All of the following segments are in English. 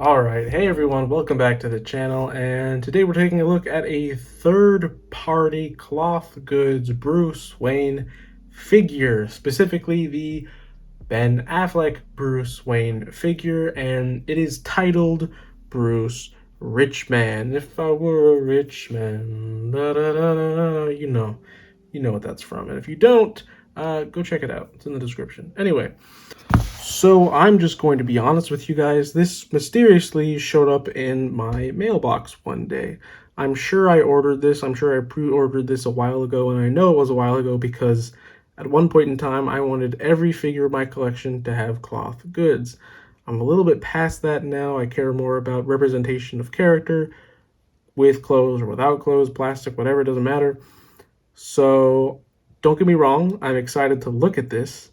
Alright, hey everyone, welcome back to the channel, and today we're taking a look at a third-party cloth goods Bruce Wayne figure, specifically the Ben Affleck Bruce Wayne figure, and it is titled Bruce Richman. If I were a rich man, da, da, da, da, da, you know what that's from, and if you don't, go check it out, it's in the description. Anyway. So I'm just going to be honest with you guys, this mysteriously showed up in my mailbox one day. I'm sure I ordered this, I'm sure I pre-ordered this a while ago, and I know it was a while ago because at one point in time I wanted every figure in my collection to have cloth goods. I'm a little bit past that now. I care more about representation of character, with clothes or without clothes, plastic, whatever, it doesn't matter. So don't get me wrong, I'm excited to look at this,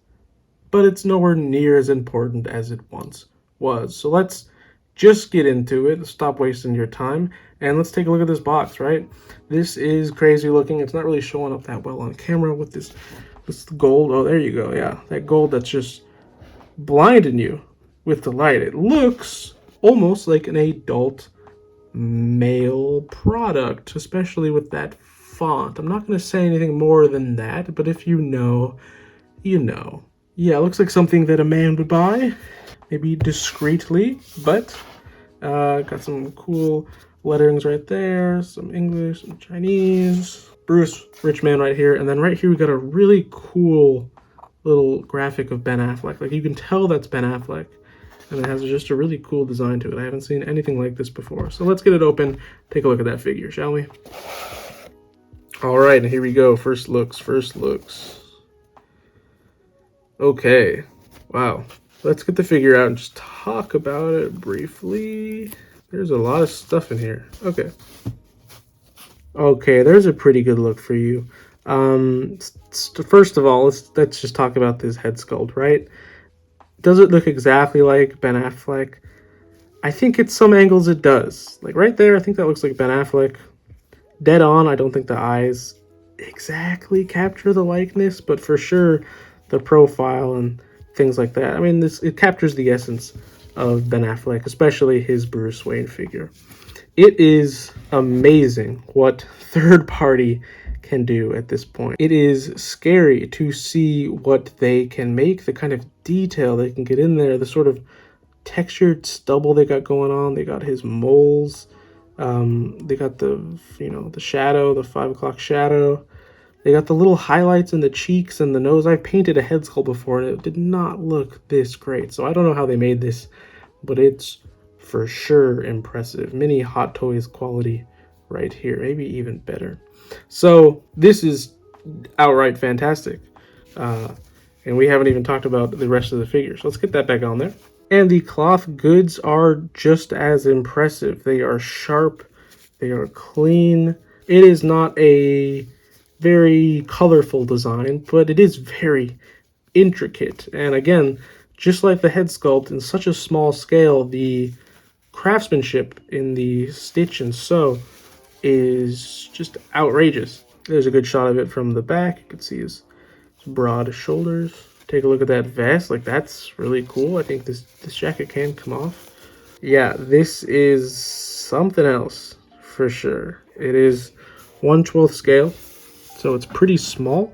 but it's nowhere near as important as it once was. So let's just get into it, stop wasting your time, and let's take a look at this box, right? This is crazy looking. It's not really showing up that well on camera with this gold. Oh, there you go, yeah. That gold that's just blinding you with the light. It looks almost like an adult male product, especially with that font. I'm not going to say anything more than that, but if you know, you know. Yeah, it looks like something that a man would buy, maybe discreetly, but got some cool letterings right there, some English, some Chinese. Bruce Richman right here, and then right here we got a really cool little graphic of Ben Affleck. Like, you can tell that's Ben Affleck, and it has just a really cool design to it. I haven't seen anything like this before. So let's get it open, take a look at that figure, shall we? All right, and here we go. First looks. Okay, wow. Let's get the figure out and just talk about it briefly. There's a lot of stuff in here. Okay, there's a pretty good look for you. First of all, let's just talk about this head sculpt, right? Does it look exactly like Ben Affleck? I think at some angles it does. Like right there, I think that looks like Ben Affleck. Dead on, I don't think the eyes exactly capture the likeness, but for sure the profile and things like that. I mean, it captures the essence of Ben Affleck, especially his Bruce Wayne figure. It is amazing what third party can do at this point. It is scary to see what they can make, the kind of detail they can get in there, the sort of textured stubble they got going on. They got his moles. They got the shadow, the 5 o'clock shadow. They got the little highlights in the cheeks and the nose. I've painted a head sculpt before and it did not look this great. So I don't know how they made this, but it's for sure impressive. Mini Hot Toys quality right here, maybe even better. So this is outright fantastic. And we haven't even talked about the rest of the figures. Let's get that back on there. And the cloth goods are just as impressive. They are sharp. They are clean. It is not a very colorful design, but it is very intricate. And again, just like the head sculpt, in such a small scale, the craftsmanship in the stitch and sew is just outrageous. There's a good shot of it from the back. You can see his broad shoulders. Take a look at that vest. Like, that's really cool. I think this jacket can come off. Yeah, this is something else for sure. It is 1/12 scale. So it's pretty small,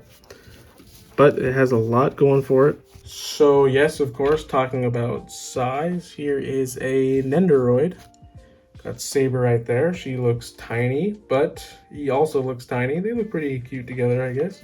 but it has a lot going for it. So yes, of course, talking about size, here is a Nendoroid. Got Saber right there. She looks tiny, but he also looks tiny. They look pretty cute together, I guess.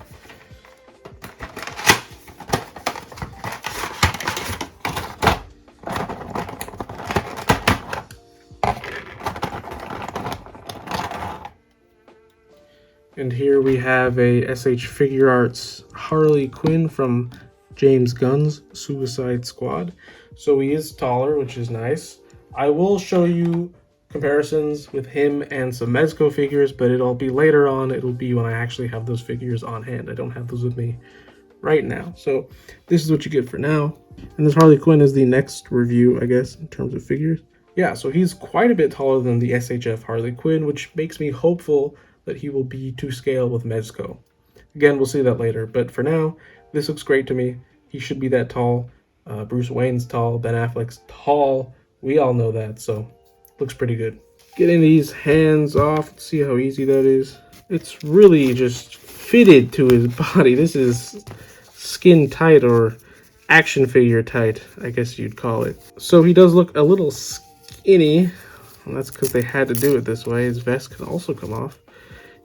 And here we have a SH Figure Arts Harley Quinn from James Gunn's Suicide Squad. So he is taller, which is nice. I will show you comparisons with him and some Mezco figures, but it'll be later on. It'll be when I actually have those figures on hand. I don't have those with me right now. So this is what you get for now. And this Harley Quinn is the next review, I guess, in terms of figures. Yeah, so he's quite a bit taller than the SHF Harley Quinn, which makes me hopeful that he will be to scale with Mezco. Again, we'll see that later, but for now, this looks great to me. He should be that tall. Bruce Wayne's tall, Ben Affleck's tall, We all know that, so looks pretty good. Getting these hands off, see how easy that is. It's really just fitted to his body. This is skin tight, or action figure tight, I guess you'd call it. So he does look a little skinny, and that's because they had to do it this way. His vest can also come off.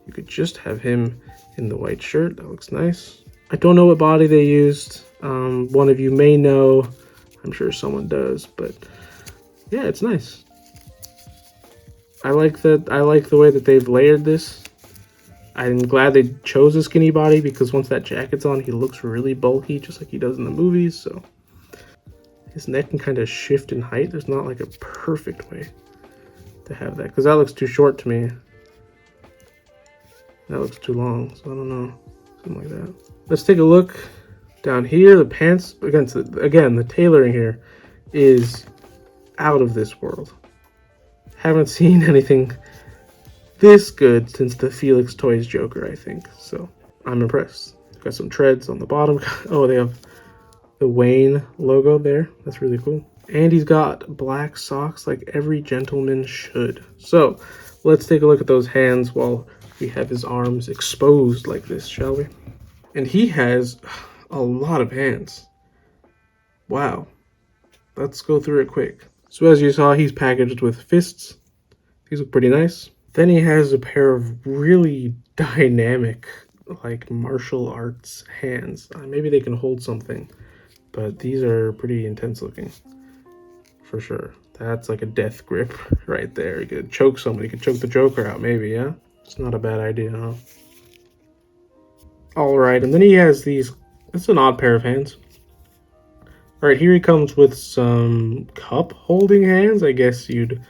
You could just have him in the white shirt. That looks nice. I don't know what body they used. One of you may know. I'm sure someone does, but yeah, it's nice. I like that. I like the way that they've layered this. I'm glad they chose a skinny body, because once that jacket's on, he looks really bulky, just like he does in the movies. So his neck can kind of shift in height. There's not like a perfect way to have that, because that looks too short to me. That looks too long, so I don't know. Something like that. Let's take a look down here. The pants, again, the tailoring here is out of this world. Haven't seen anything this good since the Felix Toys Joker, I think. So I'm impressed. Got some treads on the bottom. Oh, they have the Wayne logo there. That's really cool. And he's got black socks like every gentleman should. So let's take a look at those hands while we have his arms exposed like this, shall we? And he has a lot of hands. Wow. Let's go through it quick. So as you saw, he's packaged with fists. These look pretty nice. Then he has a pair of really dynamic, like martial arts hands. Maybe they can hold something, but these are pretty intense looking, for sure. That's like a death grip right there. You could choke somebody. You could choke the Joker out, maybe, yeah? It's not a bad idea, huh? All right, and then he has these. It's an odd pair of hands. All right, here he comes with some cup holding hands, I guess you'd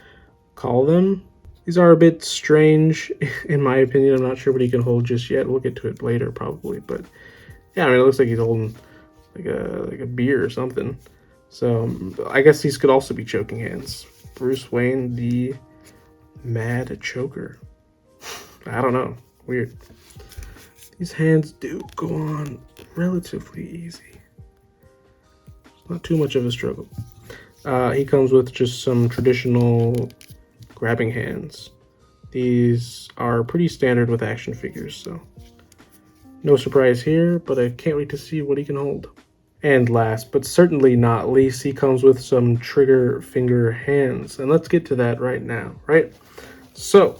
call them. These are a bit strange, in my opinion. I'm not sure what he can hold just yet. We'll get to it later, probably. But yeah, I mean, it looks like he's holding like a beer or something. So I guess these could also be choking hands. Bruce Wayne, the Mad Choker. I don't know. Weird. These hands do go on relatively easy. Not too much of a struggle. He comes with just some traditional grabbing hands. These are pretty standard with action figures, so no surprise here, but I can't wait to see what he can hold. And last, but certainly not least, he comes with some trigger finger hands. And let's get to that right now, right? So,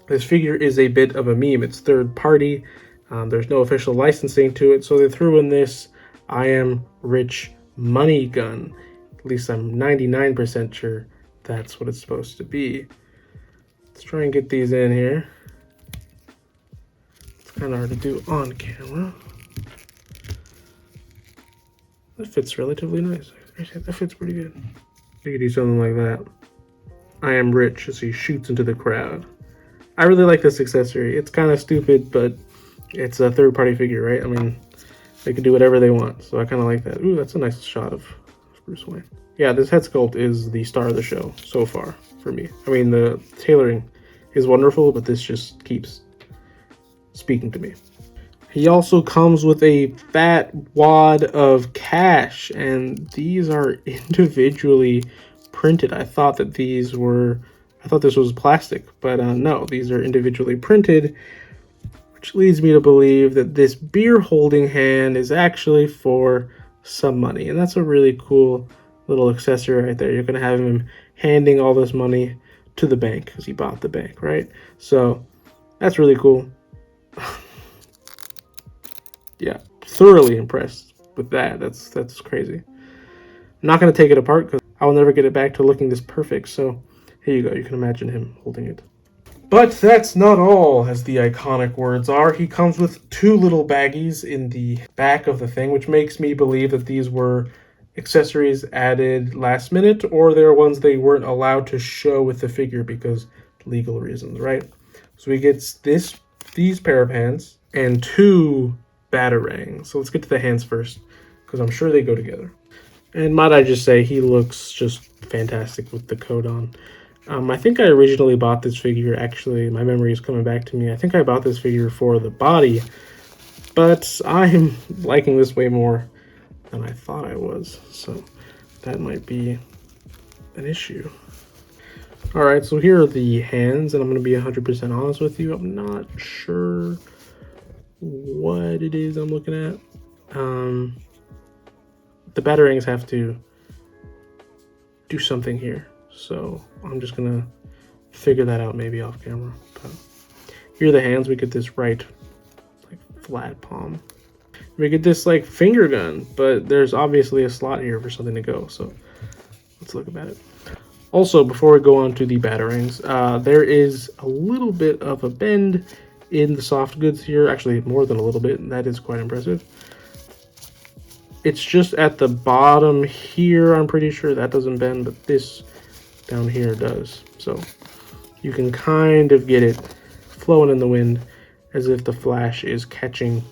this figure is a bit of a meme. It's third party. There's no official licensing to it, so they threw in this I am rich money gun. At least I'm 99% sure that's what it's supposed to be. Let's try and get these in here. It's kind of hard to do on camera. That fits relatively nice. That fits pretty good. You could do something like that. I am rich as he shoots into the crowd. I really like this accessory. It's kind of stupid, but it's a third-party figure, right? I mean, they can do whatever they want, so I kind of like that. Ooh, that's a nice shot of Bruce Wayne. Yeah, this head sculpt is the star of the show so far for me. I mean, the tailoring is wonderful, but this just keeps speaking to me. He also comes with a fat wad of cash, and these are individually printed. I thought this was plastic, but no, these are individually printed, which leads me to believe that this beer holding hand is actually for some money. And that's a really cool little accessory right there. You're going to have him handing all this money to the bank because he bought the bank, right? So that's really cool. Yeah, thoroughly impressed with that. That's crazy. I'm not going to take it apart because I'll never get it back to looking this perfect. So here you go. You can imagine him holding it. But that's not all, as the iconic words are. He comes with two little baggies in the back of the thing, which makes me believe that these were accessories added last minute, or they're ones they weren't allowed to show with the figure because legal reasons, right? So he gets these pair of hands and two Batarangs. So let's get to the hands first, because I'm sure they go together. And might I just say, he looks just fantastic with the coat on. I think I originally bought this figure, actually, my memory is coming back to me. I think I bought this figure for the body, but I'm liking this way more than I thought I was. So that might be an issue. All right, so here are the hands, and I'm going to be 100% honest with you. I'm not sure what it is I'm looking at. The Batarangs have to do something here, so I'm just going to figure that out maybe off camera. But here are the hands. We get this right like flat palm. We get this like finger gun, but there's obviously a slot here for something to go, so let's look at it. Also, before we go on to the Batarangs, there is a little bit of a bend in the soft goods here. Actually, more than a little bit, and that is quite impressive. It's just at the bottom here, I'm pretty sure that doesn't bend, but this down here does. So you can kind of get it flowing in the wind as if the flash is catching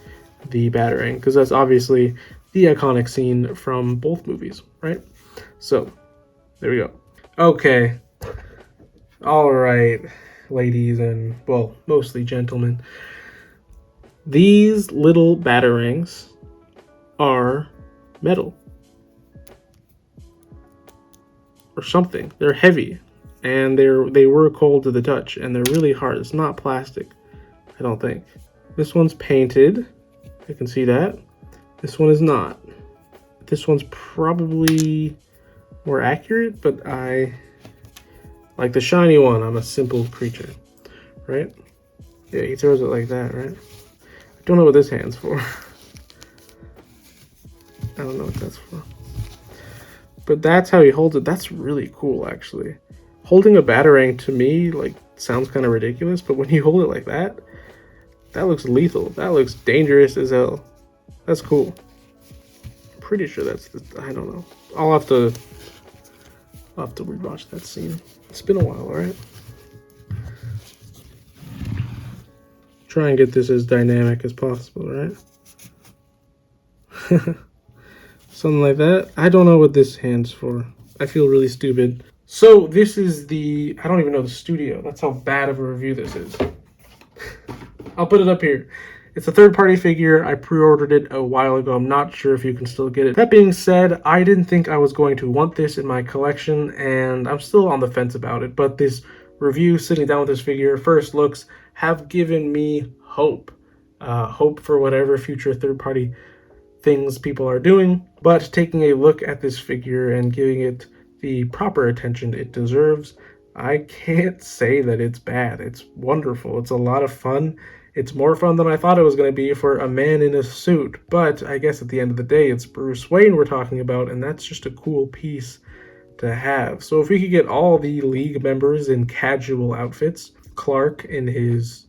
the Batarang, because that's obviously the iconic scene from both movies, right? So there we go. Okay, all right, ladies and, well, mostly gentlemen. These little Batarangs are metal. Or something. They're heavy, and they were cold to the touch, and they're really hard. It's not plastic, I don't think. This one's painted. I can see that. This one is not. This one's probably more accurate, but I like the shiny one. I'm a simple creature, right? Yeah, he throws it like that, right? I don't know what this hand's for. I don't know what that's for. But that's how he holds it. That's really cool, actually. Holding a Batarang to me, like, sounds kind of ridiculous, but when you hold it like that, that looks lethal. That looks dangerous as hell. That's cool. I'm pretty sure that's the, I don't know. I'll have to rewatch that scene. It's been a while, alright? Try and get this as dynamic as possible, right? Something like that. I don't know what this hand's for. I feel really stupid. So this is the, I don't even know the studio. That's how bad of a review this is. I'll put it up here. It's a third-party figure. I pre-ordered it a while ago. I'm not sure if you can still get it. That being said, I didn't think I was going to want this in my collection, and I'm still on the fence about it. But this review, sitting down with this figure, first looks, have given me hope. Hope for whatever future third-party things people are doing. But taking a look at this figure and giving it the proper attention it deserves, I can't say that it's bad. It's wonderful. It's a lot of fun. It's more fun than I thought it was going to be for a man in a suit. But I guess at the end of the day, it's Bruce Wayne we're talking about, and that's just a cool piece to have. So if we could get all the League members in casual outfits, Clark in his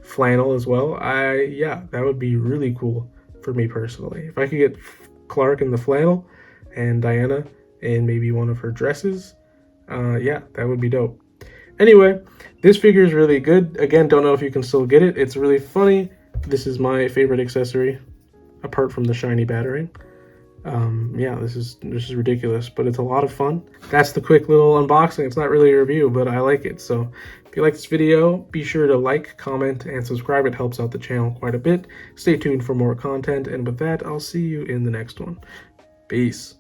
flannel as well, yeah, that would be really cool for me personally. If I could get Clark in the flannel and Diana in maybe one of her dresses, yeah, that would be dope. Anyway, this figure is really good. Again, don't know if you can still get it. It's really funny. This is my favorite accessory, apart from the shiny Batarang. Yeah, this is ridiculous, but it's a lot of fun. That's the quick little unboxing. It's not really a review, but I like it. So if you like this video, be sure to like, comment, and subscribe. It helps out the channel quite a bit. Stay tuned for more content, and with that, I'll see you in the next one. Peace.